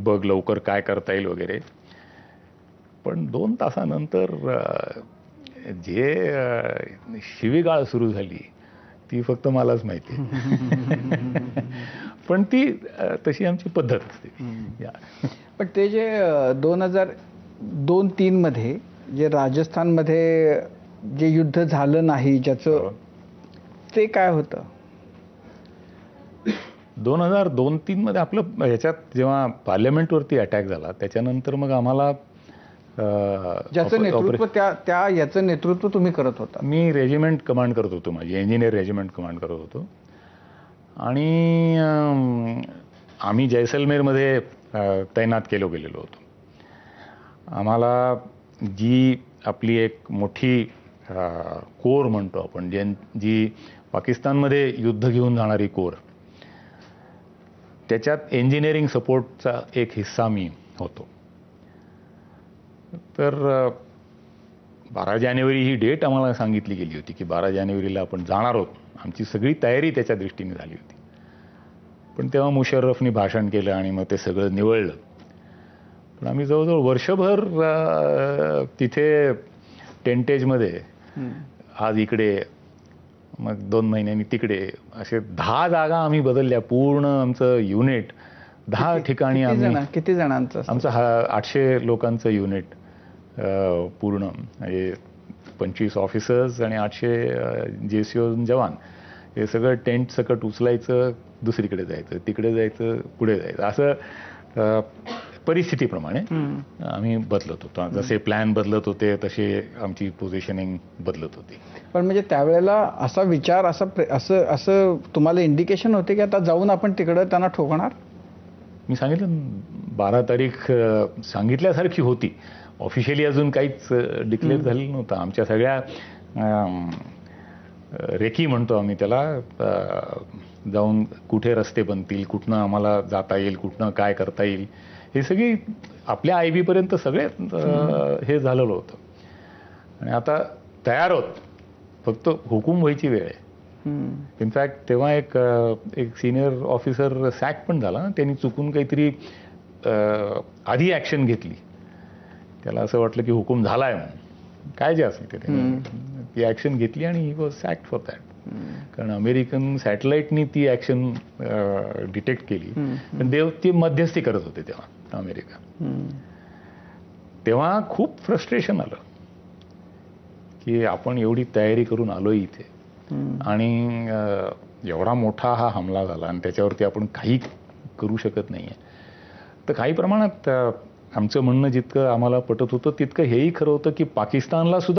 बघ लवकर काय करता येईल वगैरे. पण 2 तासानंतर जे शिवीगाळ सुरू झाली ती फक्त मलाच माहिती आहे. पण ती तशी आमची पद्धत असते. पण ते जे 2002-03 मध्ये जे राजस्थानमध्ये जे युद्ध झालं नाही ज्याचं ते काय होतं? 2002-03 मध्ये आपलं ह्याच्यात जेव्हा पार्लमेंटवरती अटॅक झाला त्याच्यानंतर मग आम्हाला ज्याचं नेतृत्व त्या याचं नेतृत्व तुम्ही करत होता. मी रेजिमेंट कमांड करत होतो, माझी इंजिनियर रेजिमेंट कमांड करत होतो. आणि आम्ही जैसलमेरमध्ये तैनात केलो गेलेलो होतो. आम्हाला जी आपली एक मोठी कोर म्हणतो आपण, जी पाकिस्तानमध्ये युद्ध घेऊन जाणारी कोर, त्याच्यात इंजिनिअरिंग सपोर्टचा एक हिस्सा मी होतो. तर 12 जानेवारी ही डेट आम्हाला सांगितली गेली होती की 12 जानेवारीला आपण जाणार आहोत. आमची सगळी तयारी त्याच्या दृष्टीने झाली होती. पण तेव्हा मुशर्रफनी भाषण केलं आणि मग ते सगळं निवळलं. पण आम्ही जवळजवळ वर्षभर तिथे टेंटेजमध्ये, आज इकडे मग 2 महिन्यांनी तिकडे, असे 10 जागा आम्ही बदलल्या. पूर्ण आमचं युनिट 10 ठिकाणी आम्ही. किती जणांचं? आमचं 800 लोकांचं युनिट पूर्ण, म्हणजे 25 ऑफिसर्स आणि 800 JCO जवान. हे सगळं टेंट सकट उचलायचं, दुसरीकडे जायचं, तिकडे जायचं, पुढे जायचं, असं परिस्थितीप्रमाणे आम्ही बदलत होतो. जसे प्लॅन बदलत होते तसे आमची पोझिशनिंग बदलत होती. पण म्हणजे त्यावेळेला असा विचार, असं तुम्हाला इंडिकेशन होते की आता जाऊन आपण तिकडं त्यांना ठोकणार? मी सांगितलं 12 तारीख सांगितल्यासारखी होती. ऑफिशियली अजून काहीच डिक्लेअर झालेलं नव्हतं. आमच्या सगळ्या रेकी म्हणतो आम्ही त्याला, जाऊन कुठे रस्ते बनतील, कुठनं आम्हाला जाता येईल, कुठनं काय करता येईल, हे सगळी आपल्या IB पर्यंत सगळे हे झालेलं होतं. आणि आता तयार होत, फक्त हुकूम व्हायची वेळ आहे. इनफॅक्ट तेव्हा एक सिनियर ऑफिसर सॅक पण झाला. त्यांनी चुकून काहीतरी आधी ॲक्शन घेतली. त्याला असं वाटलं की हुकूम झालाय म्हणून, काय जे असेल ते, ती ॲक्शन घेतली आणि ही वॉज सॅक्ड फॉर दॅट. कारण अमेरिकन सॅटेलाइटनी ती ॲक्शन डिटेक्ट केली. पण ती मध्यस्थी करत होते तेव्हा अमेरिका. तेव्हा खूप फ्रस्ट्रेशन आलं की आपण एवढी तयारी करून आलोय इथे आणि एवढा मोठा हा हमला झाला आणि त्याच्यावरती आपण काही करू शकत नाहीये. तर काही प्रमाणात आमचं म्हणणं जितकं आम्हाला पटत होतं तितकं हेही खरं होतं की पाकिस्तानला सुद्धा